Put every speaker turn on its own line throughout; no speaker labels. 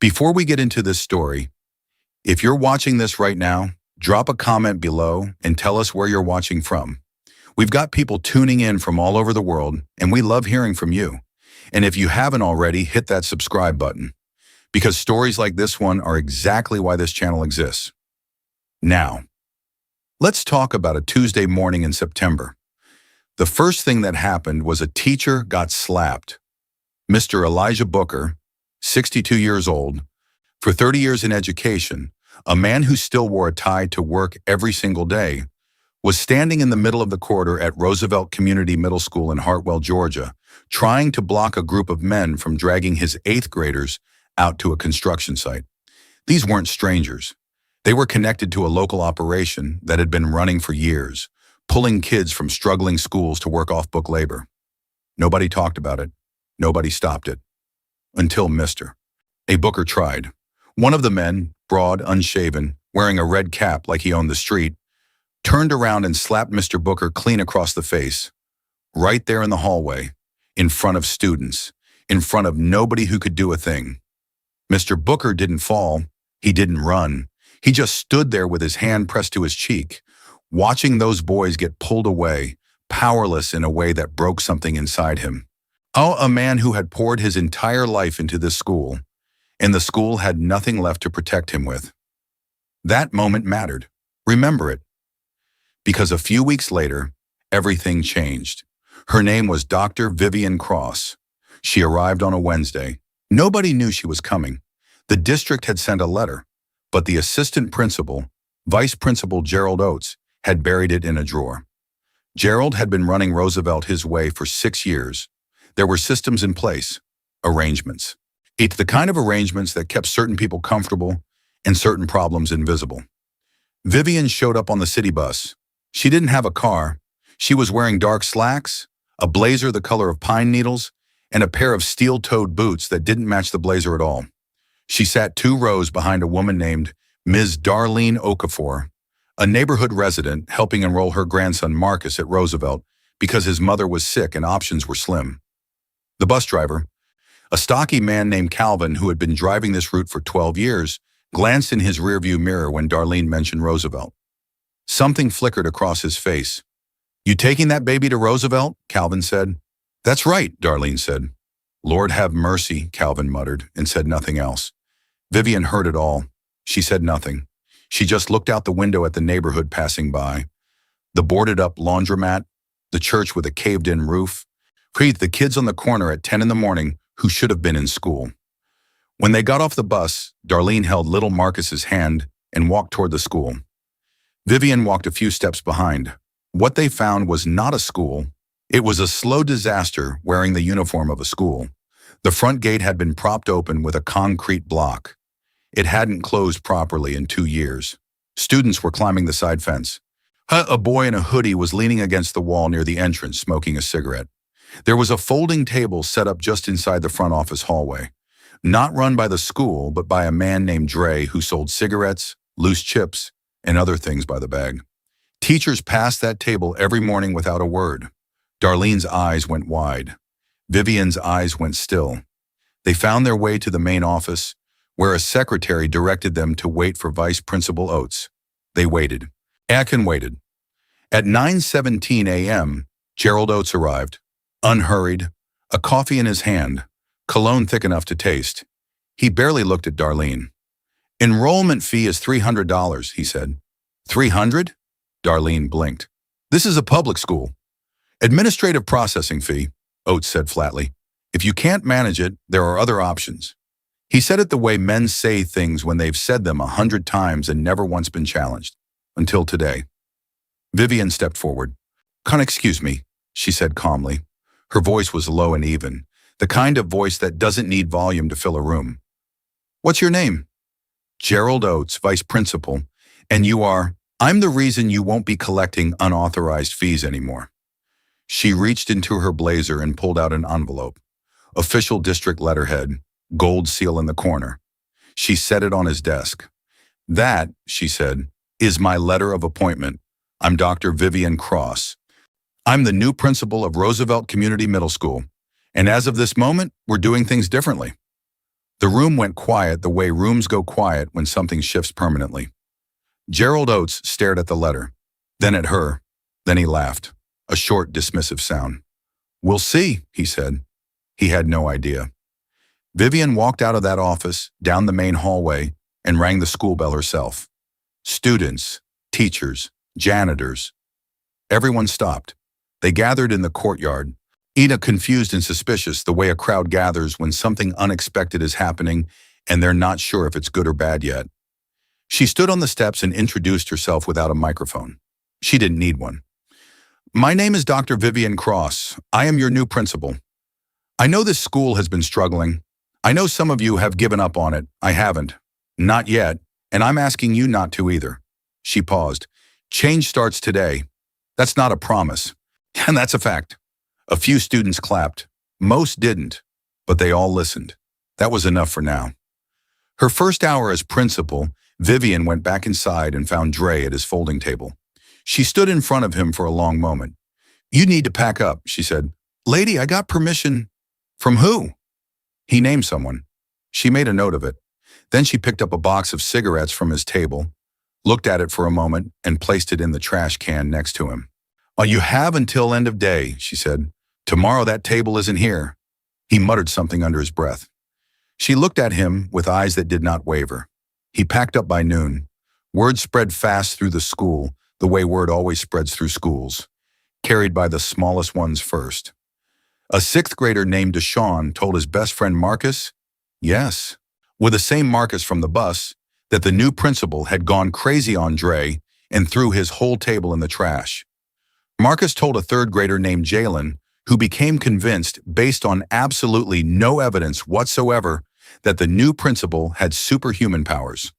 Before we get into this story, if you're watching this right now, drop a comment below and tell us where you're watching from. We've got people tuning in from all over the world, and we love hearing from you. And if you haven't already, hit that subscribe button, because stories like this one are exactly why this channel exists. Now, let's talk about a Tuesday morning in September. The first thing that happened was a teacher got slapped. Mr. Elijah Booker, 62 years old, for 30 years in education, a man who still wore a tie to work every single day, was standing in the middle of the corridor at Roosevelt Community Middle School in Hartwell, Georgia, trying to block a group of men from dragging his 8th graders out to a construction site. These weren't strangers. They were connected to a local operation that had been running for years, pulling kids from struggling schools to work off-book labor. Nobody talked about it. Nobody stopped it. Until Mr. A. Booker tried. One of the men, broad, unshaven, wearing a red cap like he owned the street, turned around and slapped Mr. Booker clean across the face, right there in the hallway, in front of students, in front of nobody who could do a thing. Mr. Booker didn't fall. He didn't run. He just stood there with his hand pressed to his cheek, watching those boys get pulled away, powerless in a way that broke something inside him. Oh, a man who had poured his entire life into this school, and the school had nothing left to protect him with. That moment mattered. Remember it. Because a few weeks later, everything changed. Her name was Dr. Vivian Cross. She arrived on a Wednesday. Nobody knew she was coming. The district had sent a letter, but the assistant principal, Vice Principal Gerald Oates, had buried it in a drawer. Gerald had been running Roosevelt his way for 6 years. There were systems in place, arrangements. It's the kind of arrangements that kept certain people comfortable and certain problems invisible. Vivian showed up on the city bus. She didn't have a car. She was wearing dark slacks, a blazer the color of pine needles, and a pair of steel-toed boots that didn't match the blazer at all. She sat 2 rows behind a woman named Ms. Darlene Okafor, a neighborhood resident helping enroll her grandson Marcus at Roosevelt because his mother was sick and options were slim. The bus driver, a stocky man named Calvin who had been driving this route for 12 years, glanced in his rearview mirror when Darlene mentioned Roosevelt. Something flickered across his face. "You taking that baby to Roosevelt?" Calvin said. "That's right," Darlene said. "Lord have mercy," Calvin muttered, and said nothing else. Vivian heard it all. She said nothing. She just looked out the window at the neighborhood passing by. The boarded-up laundromat, the church with a caved-in roof, the kids on the corner at 10 in the morning who should have been in school. When they got off the bus, Darlene held little Marcus's hand and walked toward the school. Vivian walked a few steps behind. What they found was not a school. It was a slow disaster wearing the uniform of a school. The front gate had been propped open with a concrete block. It hadn't closed properly in 2 years. Students were climbing the side fence. A boy in a hoodie was leaning against the wall near the entrance, smoking a cigarette. There was a folding table set up just inside the front office hallway, not run by the school, but by a man named Dre who sold cigarettes, loose chips, and other things by the bag. Teachers passed that table every morning without a word. Darlene's eyes went wide. Vivian's eyes went still. They found their way to the main office, where a secretary directed them to wait for Vice Principal Oates. They waited. Akin waited. At 9:17 a.m., Gerald Oates arrived. Unhurried, a coffee in his hand, cologne thick enough to taste. He barely looked at Darlene. "Enrollment fee is $300, he said. "$300? Darlene blinked. "This is a public school. Administrative processing fee," Oates said flatly. "If you can't manage it, there are other options." He said it the way men say things when they've said them 100 times and never once been challenged. Until today. Vivian stepped forward. "Excuse me," she said calmly. Her voice was low and even, the kind of voice that doesn't need volume to fill a room. "What's your name?" "Gerald Oates, Vice Principal. And you are?" "I'm the reason you won't be collecting unauthorized fees anymore." She reached into her blazer and pulled out an envelope. Official district letterhead, gold seal in the corner. She set it on his desk. "That," she said, "is my letter of appointment. I'm Dr. Vivian Cross. I'm the new principal of Roosevelt Community Middle School, and as of this moment, we're doing things differently." The room went quiet the way rooms go quiet when something shifts permanently. Gerald Oates stared at the letter, then at her, then he laughed, a short, dismissive sound. "We'll see," he said. He had no idea. Vivian walked out of that office, down the main hallway, and rang the school bell herself. Students, teachers, janitors. Everyone stopped. They gathered in the courtyard, Ina confused and suspicious the way a crowd gathers when something unexpected is happening and they're not sure if it's good or bad yet. She stood on the steps and introduced herself without a microphone. She didn't need one. "My name is Dr. Vivian Cross. I am your new principal. I know this school has been struggling. I know some of you have given up on it. I haven't. Not yet, and I'm asking you not to either." She paused. "Change starts today. That's not a promise, and that's a fact." A few students clapped. Most didn't, but they all listened. That was enough for now. Her first hour as principal, Vivian went back inside and found Dre at his folding table. She stood in front of him for a long moment. "You need to pack up," she said. "Lady, I got permission." "From who?" He named someone. She made a note of it. Then she picked up a box of cigarettes from his table, looked at it for a moment, and placed it in the trash can next to him. "You have until end of day," she said. "Tomorrow that table isn't here." He muttered something under his breath. She looked at him with eyes that did not waver. He packed up by noon. Word spread fast through the school, the way word always spreads through schools, carried by the smallest ones first. A sixth grader named Deshaun told his best friend Marcus, yes, with the same Marcus from the bus, that the new principal had gone crazy on Dre and threw his whole table in the trash. Marcus told a third grader named Jalen, who became convinced, based on absolutely no evidence whatsoever, that the new principal had superhuman powers.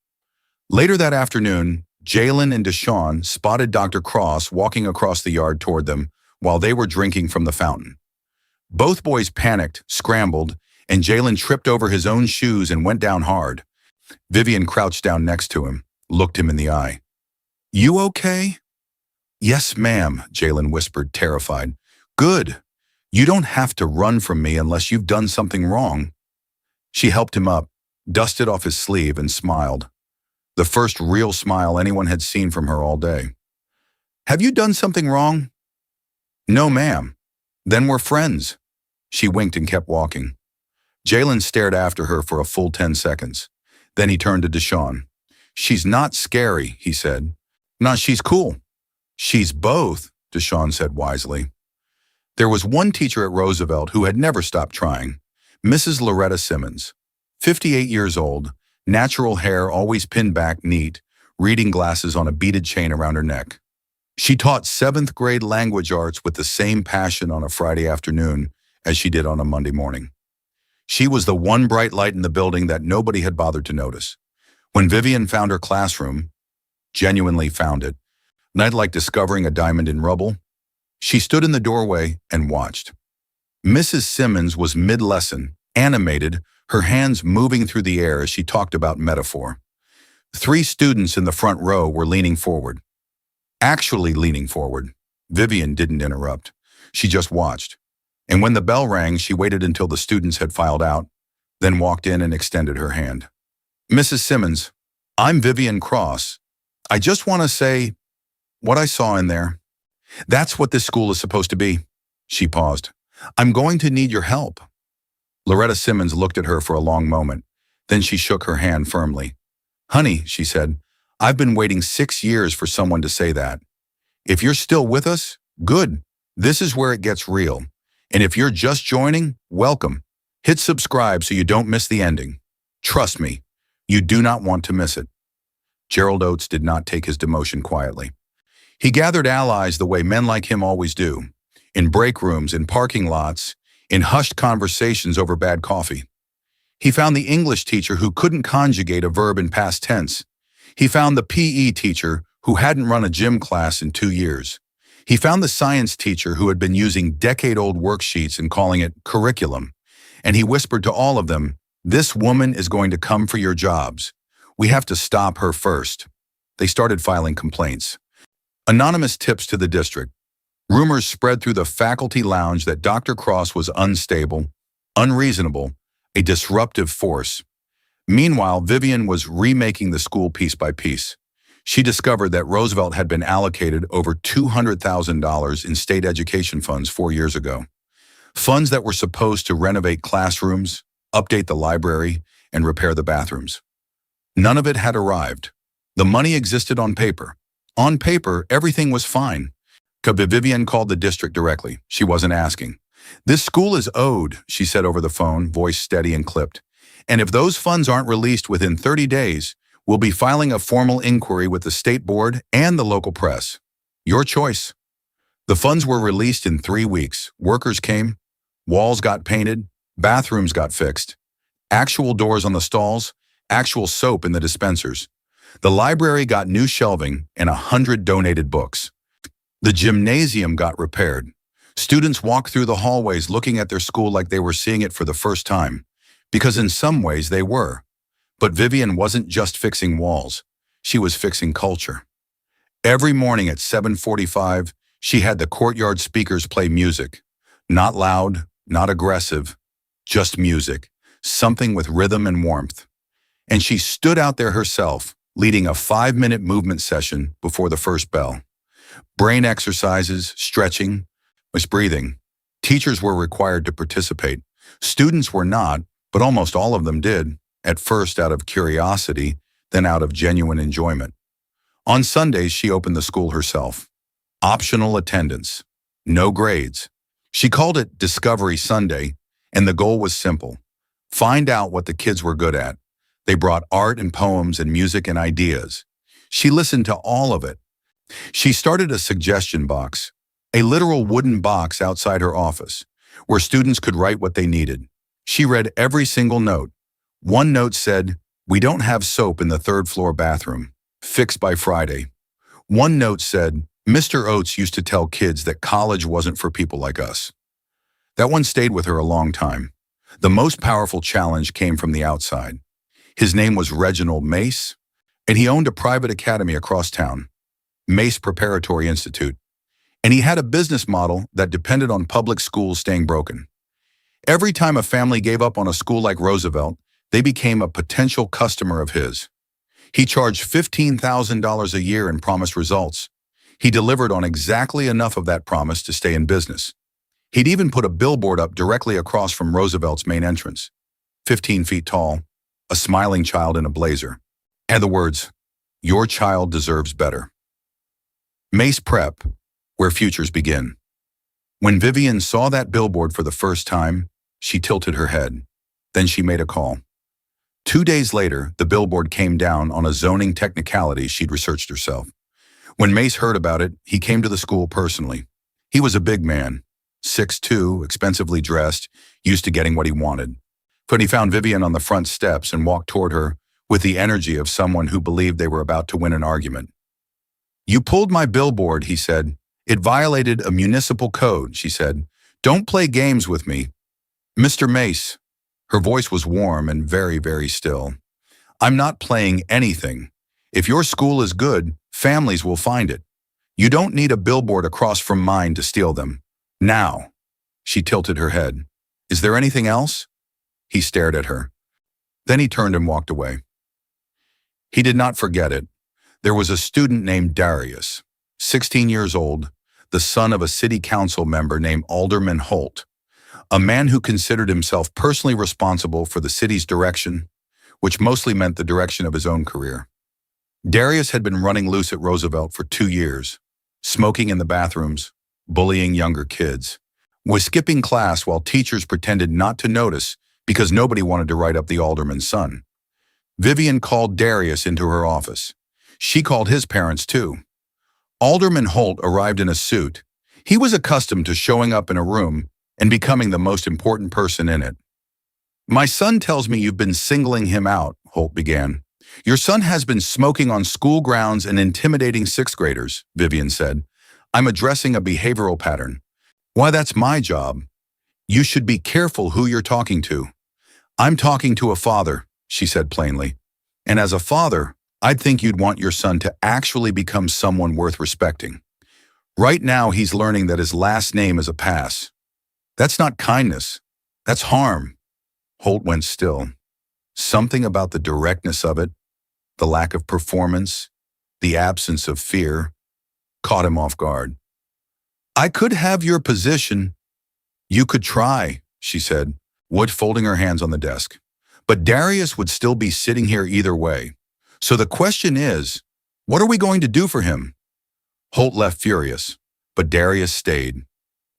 Later that afternoon, Jalen and Deshaun spotted Dr. Cross walking across the yard toward them while they were drinking from the fountain. Both boys panicked, scrambled, and Jalen tripped over his own shoes and went down hard. Vivian crouched down next to him, looked him in the eye. "You okay?" "Yes, ma'am," Jalen whispered, terrified. "Good. You don't have to run from me unless you've done something wrong." She helped him up, dusted off his sleeve, and smiled. The first real smile anyone had seen from her all day. "Have you done something wrong?" "No, ma'am." "Then we're friends." She winked and kept walking. Jalen stared after her for a full 10 seconds. Then he turned to Deshaun. "She's not scary," he said. "No, she's cool." "She's both," Deshaun said wisely. There was one teacher at Roosevelt who had never stopped trying, Mrs. Loretta Simmons, 58 years old, natural hair always pinned back neat, reading glasses on a beaded chain around her neck. She taught 7th grade language arts with the same passion on a Friday afternoon as she did on a Monday morning. She was the one bright light in the building that nobody had bothered to notice. When Vivian found her classroom, genuinely found it, night like discovering a diamond in rubble, she stood in the doorway and watched. Mrs. Simmons was mid-lesson, animated, her hands moving through the air as she talked about metaphor. 3 students in the front row were leaning forward. Actually leaning forward. Vivian didn't interrupt. She just watched. And when the bell rang, she waited until the students had filed out, then walked in and extended her hand. "Mrs. Simmons, I'm Vivian Cross. I just want to say what I saw in there. That's what this school is supposed to be." She paused. "I'm going to need your help." Loretta Simmons looked at her for a long moment. Then she shook her hand firmly. "Honey," she said, "I've been waiting 6 years for someone to say that. If you're still with us, good. This is where it gets real. And if you're just joining, welcome. Hit subscribe so you don't miss the ending. Trust me, you do not want to miss it." Gerald Oates did not take his demotion quietly. He gathered allies the way men like him always do, in break rooms, in parking lots, in hushed conversations over bad coffee. He found the English teacher who couldn't conjugate a verb in past tense. He found the PE teacher who hadn't run a gym class in 2 years. He found the science teacher who had been using decade-old worksheets and calling it curriculum. And he whispered to all of them, "This woman is going to come for your jobs. We have to stop her first." They started filing complaints. Anonymous tips to the district. Rumors spread through the faculty lounge that Dr. Cross was unstable, unreasonable, a disruptive force, Meanwhile, Vivian was remaking the school piece by piece. She discovered that Roosevelt had been allocated over $200,000 in state education funds 4 years ago. Funds that were supposed to renovate classrooms, update the library, and repair the bathrooms. None of it had arrived. The money existed on paper. On paper, everything was fine. Vivian called the district directly. She wasn't asking. "This school is owed," she said over the phone, voice steady and clipped. "And if those funds aren't released within 30 days, we'll be filing a formal inquiry with the state board and the local press. Your choice." The funds were released in 3 weeks. Workers came, walls got painted, bathrooms got fixed, actual doors on the stalls, actual soap in the dispensers. The library got new shelving and 100 donated books. The gymnasium got repaired. Students walked through the hallways looking at their school like they were seeing it for the first time, because in some ways they were. But Vivian wasn't just fixing walls. She was fixing culture. Every morning at 7:45, she had the courtyard speakers play music. Not loud, not aggressive, just music, something with rhythm and warmth. And she stood out there herself, leading a 5-minute movement session before the first bell. Brain exercises, stretching, breathing. Teachers were required to participate. Students were not, but almost all of them did, at first out of curiosity, then out of genuine enjoyment. On Sundays, she opened the school herself. Optional attendance. No grades. She called it Discovery Sunday, and the goal was simple. Find out what the kids were good at. They brought art and poems and music and ideas. She listened to all of it. She started a suggestion box, a literal wooden box outside her office, where students could write what they needed. She read every single note. One note said, "We don't have soap in the third-floor bathroom. Fixed by Friday." One note said, "Mr. Oates used to tell kids that college wasn't for people like us." That one stayed with her a long time. The most powerful challenge came from the outside. His name was Reginald Mace, and he owned a private academy across town, Mace Preparatory Institute. And he had a business model that depended on public schools staying broken. Every time a family gave up on a school like Roosevelt, they became a potential customer of his. He charged $15,000 a year and promised results. He delivered on exactly enough of that promise to stay in business. He'd even put a billboard up directly across from Roosevelt's main entrance, 15 feet tall, a smiling child in a blazer, and the words, "Your child deserves better." Mace Prep, where futures begin. When Vivian saw that billboard for the first time, she tilted her head. Then she made a call. 2 days later, the billboard came down on a zoning technicality she'd researched herself. When Mace heard about it, he came to the school personally. He was a big man, 6'2", expensively dressed, used to getting what he wanted. But he found Vivian on the front steps and walked toward her with the energy of someone who believed they were about to win an argument. "You pulled my billboard," he said. "It violated a municipal code," she said. "Don't play games with me." "Mr. Mace," her voice was warm and very, very still, "I'm not playing anything. If your school is good, families will find it. You don't need a billboard across from mine to steal them. Now." She tilted her head. "Is there anything else?" He stared at her. Then he turned and walked away. He did not forget it. There was a student named Darius, 16 years old, the son of a city council member named Alderman Holt, a man who considered himself personally responsible for the city's direction, which mostly meant the direction of his own career. Darius had been running loose at Roosevelt for 2 years, smoking in the bathrooms, bullying younger kids, was skipping class while teachers pretended not to notice because nobody wanted to write up the alderman's son. Vivian called Darius into her office. She called his parents too. Alderman Holt arrived in a suit. He was accustomed to showing up in a room and becoming the most important person in it. "My son tells me you've been singling him out," Holt began. "Your son has been smoking on school grounds and intimidating sixth graders," Vivian said. "I'm addressing a behavioral pattern." "Why, that's my job." "You should be careful who you're talking to." "I'm talking to a father," she said plainly. "And as a father, I'd think you'd want your son to actually become someone worth respecting. Right now, he's learning that his last name is a pass. That's not kindness. That's harm." Holt went still. Something about the directness of it, the lack of performance, the absence of fear, caught him off guard. I could have your position. You could try, she said, Wood folding her hands on the desk. But Darius would still be sitting here either way. So the question is, what are we going to do for him? Holt left furious, but Darius stayed.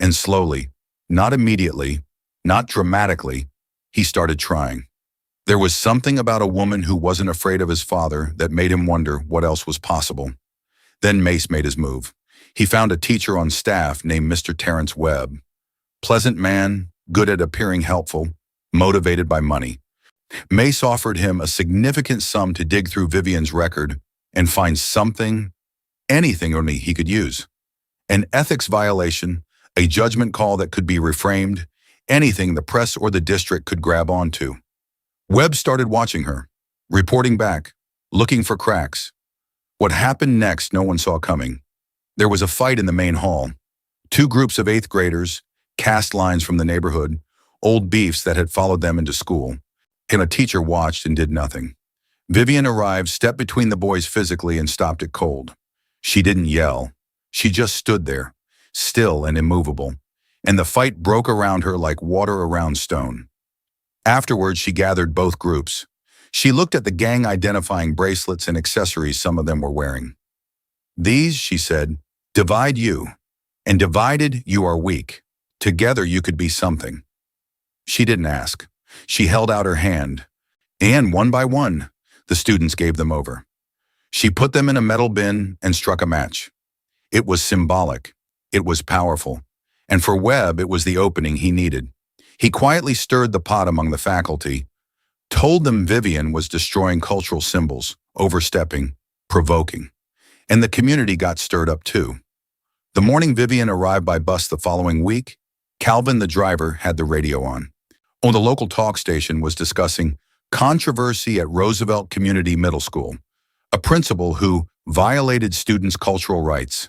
And slowly, not immediately, not dramatically, he started trying. There was something about a woman who wasn't afraid of his father that made him wonder what else was possible. Then Mace made his move. He found a teacher on staff named Mr. Terrence Webb. Pleasant man, good at appearing helpful, motivated by money. Mace offered him a significant sum to dig through Vivian's record and find something, anything only he could use. An ethics violation, a judgment call that could be reframed, anything the press or the district could grab onto. Webb started watching her, reporting back, looking for cracks. What happened next no one saw coming. There was a fight in the main hall. Two groups of 8th graders, cast lines from the neighborhood, old beefs that had followed them into school, and a teacher watched and did nothing. Vivian arrived, stepped between the boys physically, and stopped it cold. She didn't yell. She just stood there, still and immovable, and the fight broke around her like water around stone. Afterwards, she gathered both groups. She looked at the gang-identifying bracelets and accessories some of them were wearing. These, she said, divide you, and divided you are weak. Together you could be something. She didn't ask. She held out her hand, and one by one, the students gave them over. She put them in a metal bin and struck a match. It was symbolic. It was powerful. And for Webb, it was the opening he needed. He quietly stirred the pot among the faculty, told them Vivian was destroying cultural symbols, overstepping, provoking. And the community got stirred up too. The morning Vivian arrived by bus the following week, Calvin, the driver, had the radio on. On the local talk station was discussing controversy at Roosevelt Community Middle School, a principal who violated students' cultural rights.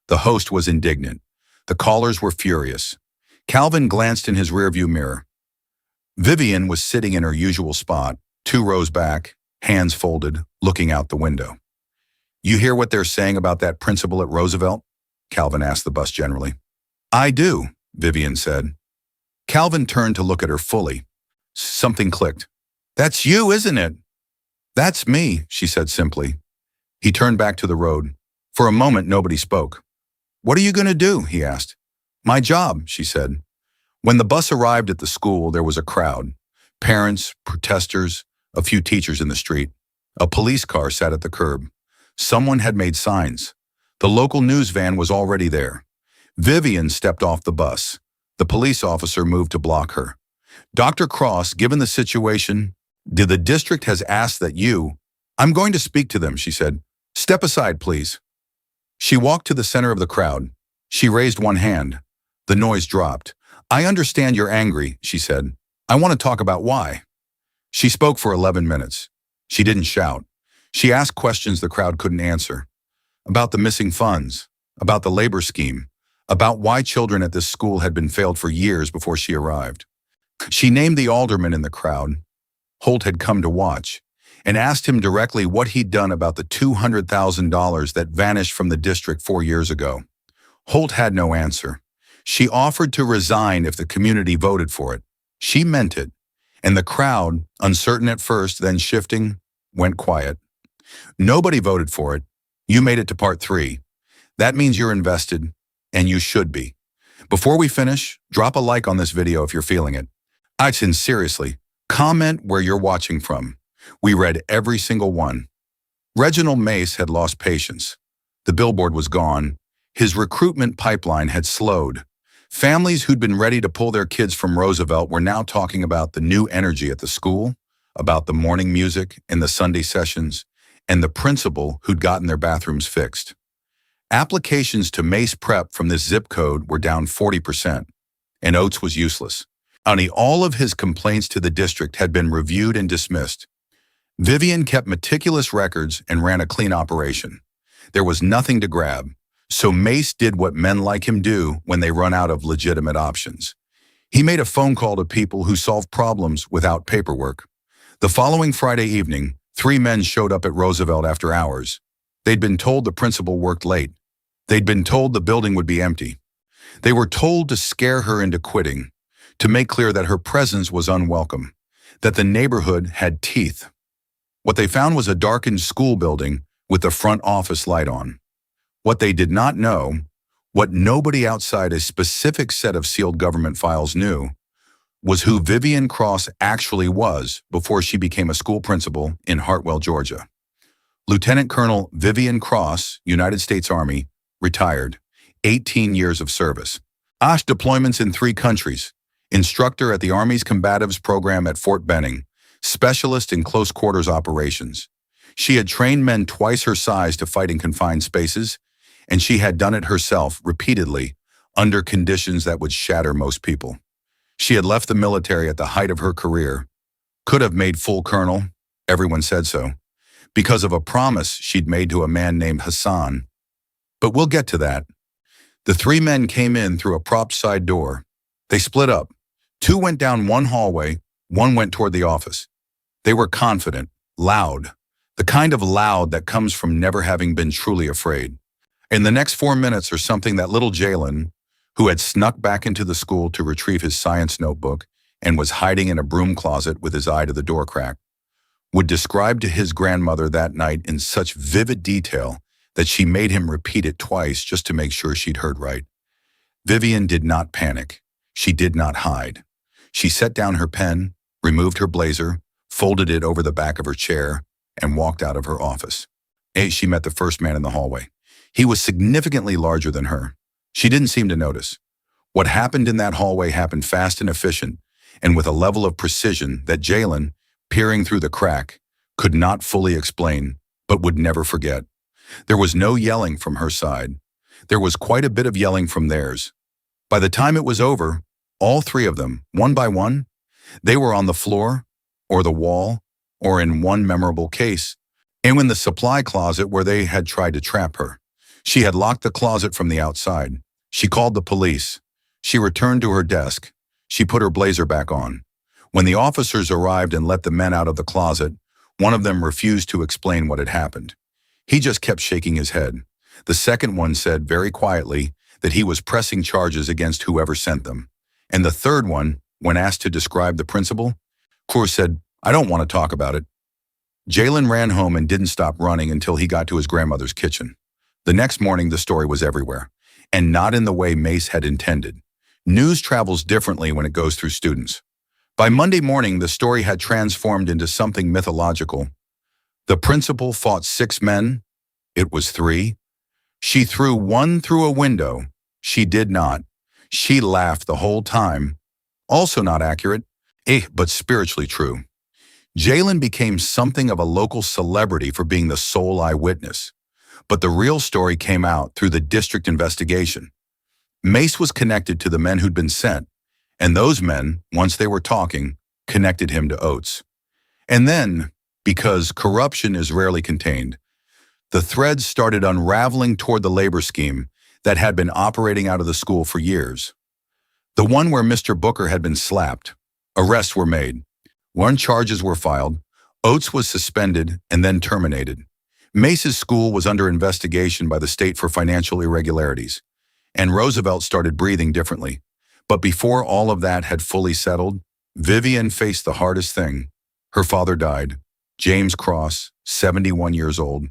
The host was indignant. The callers were furious. Calvin glanced in his rearview mirror. Vivian was sitting in her usual spot, 2 rows back, hands folded, looking out the window. You hear what they're saying about that principal at Roosevelt? Calvin asked the bus generally. I do, Vivian said. Calvin turned to look at her fully. Something clicked. That's you, isn't it? That's me, she said simply. He turned back to the road. For a moment, nobody spoke. What are you going to do? He asked. My job, she said. When the bus arrived at the school, there was a crowd. Parents, protesters, a few teachers in the street. A police car sat at the curb. Someone had made signs. The local news van was already there. Vivian stepped off the bus. The police officer moved to block her. Dr. Cross, given the situation, the district has asked that you... I'm going to speak to them, she said. Step aside, please. She walked to the center of the crowd. She raised one hand. The noise dropped. I understand you're angry, she said. I want to talk about why. She spoke for 11 minutes. She didn't shout. She asked questions the crowd couldn't answer. About the missing funds, about the labor scheme, about why children at this school had been failed for years before she arrived. She named the alderman in the crowd. Holt had come to watch, and asked him directly what he'd done about the $200,000 that vanished from the district 4 years ago. Holt had no answer. She offered to resign if the community voted for it. She meant it, and the crowd, uncertain at first, then shifting, went quiet. Nobody voted for it. You made it to part 3. That means you're invested, and you should be. Before we finish, drop a like on this video if you're feeling it. And seriously, comment where you're watching from. We read every single one. Reginald Mace had lost patience. The billboard was gone. His recruitment pipeline had slowed. Families who'd been ready to pull their kids from Roosevelt were now talking about the new energy at the school, about the morning music and the Sunday sessions, and the principal who'd gotten their bathrooms fixed. Applications to Mace Prep from this zip code were down 40%, and Oates was useless. All of his complaints to the district had been reviewed and dismissed. Vivian kept meticulous records and ran a clean operation. There was nothing to grab, so Mace did what men like him do when they run out of legitimate options. He made a phone call to people who solve problems without paperwork. The following Friday evening, 3 men showed up at Roosevelt after hours. They'd been told the principal worked late. They'd been told the building would be empty. They were told to scare her into quitting, to make clear that her presence was unwelcome, that the neighborhood had teeth. What they found was a darkened school building with the front office light on. What they did not know, what nobody outside a specific set of sealed government files knew, was who Vivian Cross actually was before she became a school principal in Hartwell, Georgia. Lieutenant Colonel Vivian Cross, United States Army, retired, 18 years of service. Deployments in 3 countries, instructor at the Army's Combatives Program at Fort Benning, specialist in close quarters operations. She had trained men twice her size to fight in confined spaces, and she had done it herself repeatedly under conditions that would shatter most people. She had left the military at the height of her career, could have made full colonel, everyone said so, because of a promise she'd made to a man named Hassan. But we'll get to that. The 3 men came in through a propped side door. They split up. 2 went down one hallway, 1 went toward the office. They were confident, loud, the kind of loud that comes from never having been truly afraid. In the next 4 minutes or something, that little Jalen, who had snuck back into the school to retrieve his science notebook and was hiding in a broom closet with his eye to the door crack, would describe to his grandmother that night in such vivid detail that she made him repeat it twice just to make sure she'd heard right. Vivian did not panic. She did not hide. She set down her pen, removed her blazer, folded it over the back of her chair, and walked out of her office. She met the first man in the hallway. He was significantly larger than her. She didn't seem to notice. What happened in that hallway happened fast and efficient, and with a level of precision that Jalen, peering through the crack, could not fully explain, but would never forget. There was no yelling from her side. There was quite a bit of yelling from theirs. By the time it was over, all 3 of them, one by one, they were on the floor, or the wall, or in one memorable case, and in the supply closet where they had tried to trap her. She had locked the closet from the outside. She called the police. She returned to her desk. She put her blazer back on. When the officers arrived and let the men out of the closet, one of them refused to explain what had happened. He just kept shaking his head. The second one said very quietly that he was pressing charges against whoever sent them. And the third one, when asked to describe the principal, said, "I don't want to talk about it." Jalen ran home and didn't stop running until he got to his grandmother's kitchen. The next morning, the story was everywhere, and not in the way Mace had intended. News travels differently when it goes through students. By Monday morning, the story had transformed into something mythological. The principal fought 6 men. It was 3. She threw 1 through a window. She did not. She laughed the whole time. Also not accurate, but spiritually true. Jalen became something of a local celebrity for being the sole eyewitness. But the real story came out through the district investigation. Mace was connected to the men who'd been sent, and those men, once they were talking, connected him to Oates. And then, because corruption is rarely contained, the threads started unraveling toward the labor scheme that had been operating out of the school for years. The one where Mr. Booker had been slapped. Arrests were made. 1 charges were filed. Oates was suspended and then terminated. Mace's school was under investigation by the state for financial irregularities, and Roosevelt started breathing differently. But before all of that had fully settled, Vivian faced the hardest thing. Her father died, James Cross, 71 years old,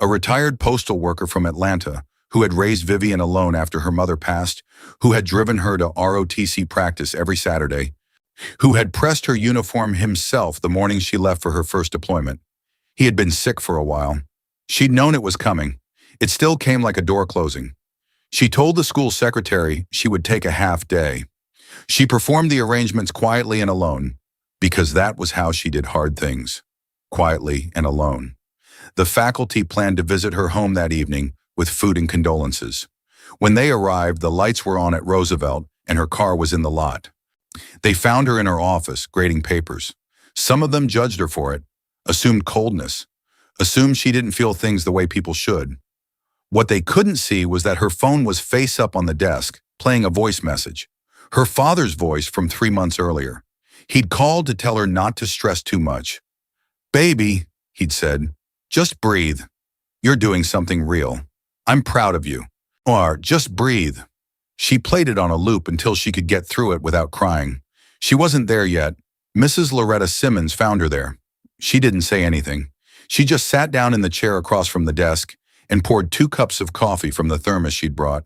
a retired postal worker from Atlanta who had raised Vivian alone after her mother passed, who had driven her to ROTC practice every Saturday, who had pressed her uniform himself the morning she left for her first deployment. He had been sick for a while. She'd known it was coming. It still came like a door closing. She told the school secretary she would take a half day. She performed the arrangements quietly and alone, because that was how she did hard things, quietly and alone. The faculty planned to visit her home that evening with food and condolences. When they arrived, the lights were on at Roosevelt and her car was in the lot. They found her in her office, grading papers. Some of them judged her for it, assumed coldness, assumed she didn't feel things the way people should. What they couldn't see was that her phone was face up on the desk, playing a voice message. Her father's voice from 3 months earlier. He'd called to tell her not to stress too much, Baby, he'd said, just breathe. You're doing something real. I'm proud of you. Or just breathe. She played it on a loop until she could get through it without crying. She wasn't there yet. Mrs. Loretta Simmons found her there. She didn't say anything. She just sat down in the chair across from the desk and poured 2 cups of coffee from the thermos she'd brought.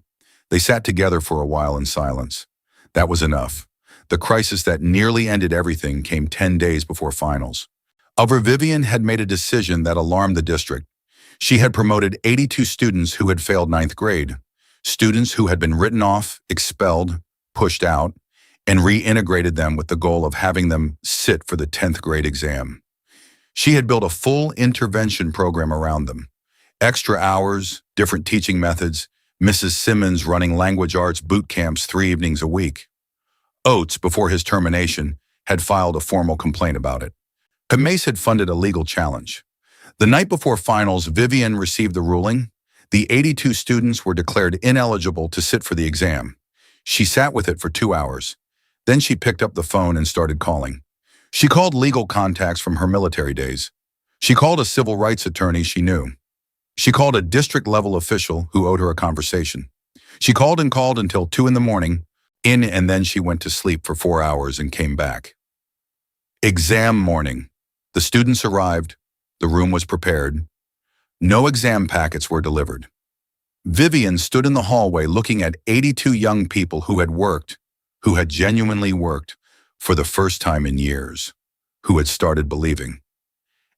They sat together for a while in silence. That was enough. The crisis that nearly ended everything came 10 days before finals. Vivian had made a decision that alarmed the district. She had promoted 82 students who had failed 9th grade, students who had been written off, expelled, pushed out, and reintegrated them with the goal of having them sit for the 10th grade exam. She had built a full intervention program around them. Extra hours, different teaching methods, Mrs. Simmons running language arts boot camps 3 evenings a week. Oates, before his termination, had filed a formal complaint about it. Mace had funded a legal challenge. The night before finals, Vivian received the ruling. The 82 students were declared ineligible to sit for the exam. She sat with it for 2 hours. Then she picked up the phone and started calling. She called legal contacts from her military days. She called a civil rights attorney she knew. She called a district-level official who owed her a conversation. She called and called until 2 in the morning, and then she went to sleep for 4 hours and came back. Exam morning. The students arrived. The room was prepared. No exam packets were delivered. Vivian stood in the hallway looking at 82 young people who had genuinely worked, for the first time in years, who had started believing.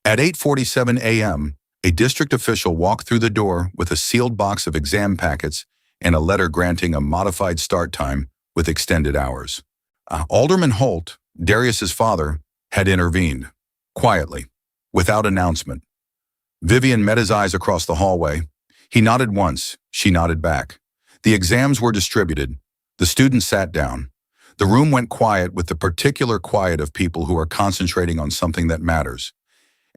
At 8:47 a.m., a district official walked through the door with a sealed box of exam packets and a letter granting a modified start time with extended hours. Alderman Holt, Darius's father, had intervened, quietly, without announcement. Vivian met his eyes across the hallway. He nodded once, she nodded back. The exams were distributed. The students sat down. The room went quiet with the particular quiet of people who are concentrating on something that matters.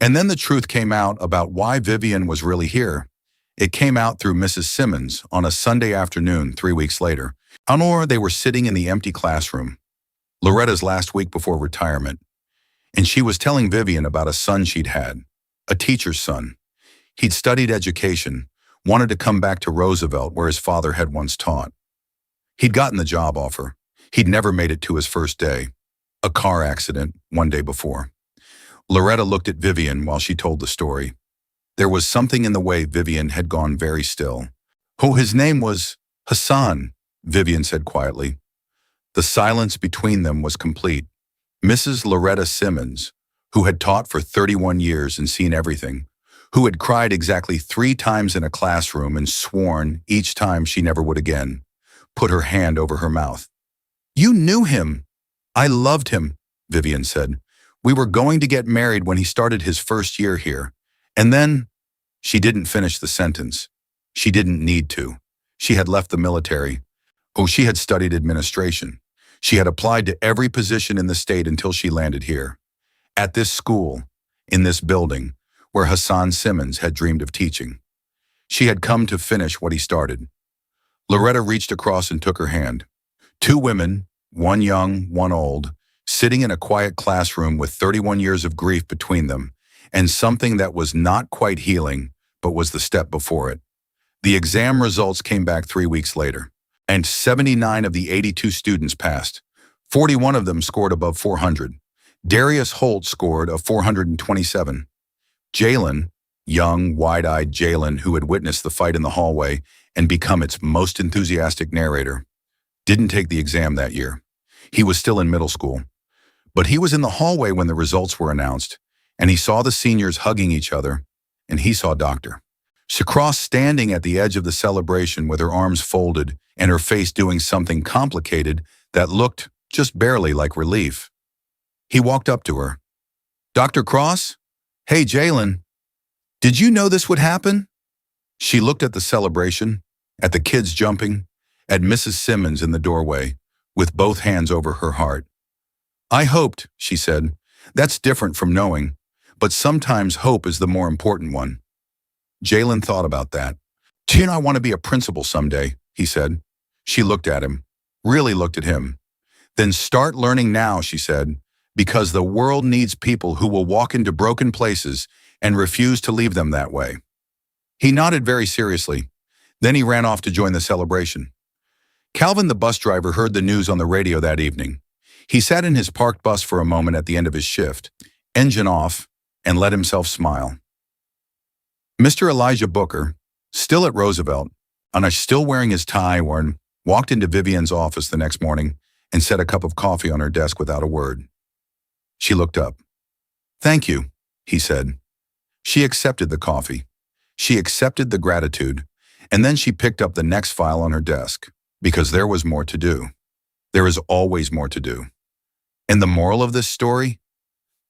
And then the truth came out about why Vivian was really here. It came out through Mrs. Simmons on a Sunday afternoon 3 weeks later. They were sitting in the empty classroom, Loretta's last week before retirement, and she was telling Vivian about a son she'd had, a teacher's son. He'd studied education, wanted to come back to Roosevelt where his father had once taught. He'd gotten the job offer. He'd never made it to his first day. A car accident 1 day before. Loretta looked at Vivian while she told the story. There was something in the way Vivian had gone very still. Oh, his name was Hassan, Vivian said quietly. The silence between them was complete. Mrs. Loretta Simmons, who had taught for 31 years and seen everything, who had cried exactly 3 times in a classroom and sworn each time she never would again, put her hand over her mouth. You knew him. I loved him, Vivian said. We were going to get married when he started his first year here. And then, she didn't finish the sentence. She didn't need to. She had left the military. She had studied administration. She had applied to every position in the state until she landed here. At this school, in this building, where Hassan Simmons had dreamed of teaching. She had come to finish what he started. Loretta reached across and took her hand. 2 women, one young, one old, sitting in a quiet classroom with 31 years of grief between them, and something that was not quite healing, but was the step before it. The exam results came back 3 weeks later, and 79 of the 82 students passed. 41 of them scored above 400. Darius Holt scored a 427. Jalen, young, wide-eyed Jalen, who had witnessed the fight in the hallway and become its most enthusiastic narrator, didn't take the exam that year. He was still in middle school. But he was in the hallway when the results were announced, and he saw the seniors hugging each other, and he saw Dr. Shacross standing at the edge of the celebration with her arms folded and her face doing something complicated that looked just barely like relief. He walked up to her. Dr. Cross? Hey, Jalen. Did you know this would happen? She looked at the celebration, at the kids jumping, at Mrs. Simmons in the doorway, with both hands over her heart. I hoped, she said. That's different from knowing, but sometimes hope is the more important one. Jalen thought about that. I want to be a principal someday, he said. She looked at him, really looked at him. Then start learning now, she said, because the world needs people who will walk into broken places and refuse to leave them that way. He nodded very seriously. Then he ran off to join the celebration. Calvin, the bus driver, heard the news on the radio that evening. He sat in his parked bus for a moment at the end of his shift, engine off, and let himself smile. Mr. Elijah Booker, still at Roosevelt, and still wearing his tie, walked into Vivian's office the next morning and set a cup of coffee on her desk without a word. She looked up. "Thank you," he said. She accepted the coffee. She accepted the gratitude, and then she picked up the next file on her desk, because there was more to do. There is always more to do. And the moral of this story?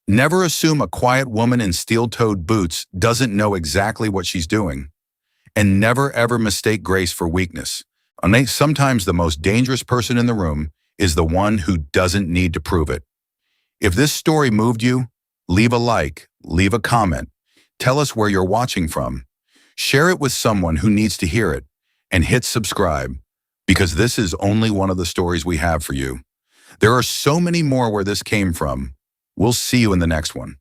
Never assume a quiet woman in steel-toed boots doesn't know exactly what she's doing. And never ever mistake grace for weakness. Sometimes the most dangerous person in the room is the one who doesn't need to prove it. If this story moved you, leave a like, leave a comment, tell us where you're watching from, share it with someone who needs to hear it, and hit subscribe, because this is only one of the stories we have for you. There are so many more where this came from. We'll see you in the next one.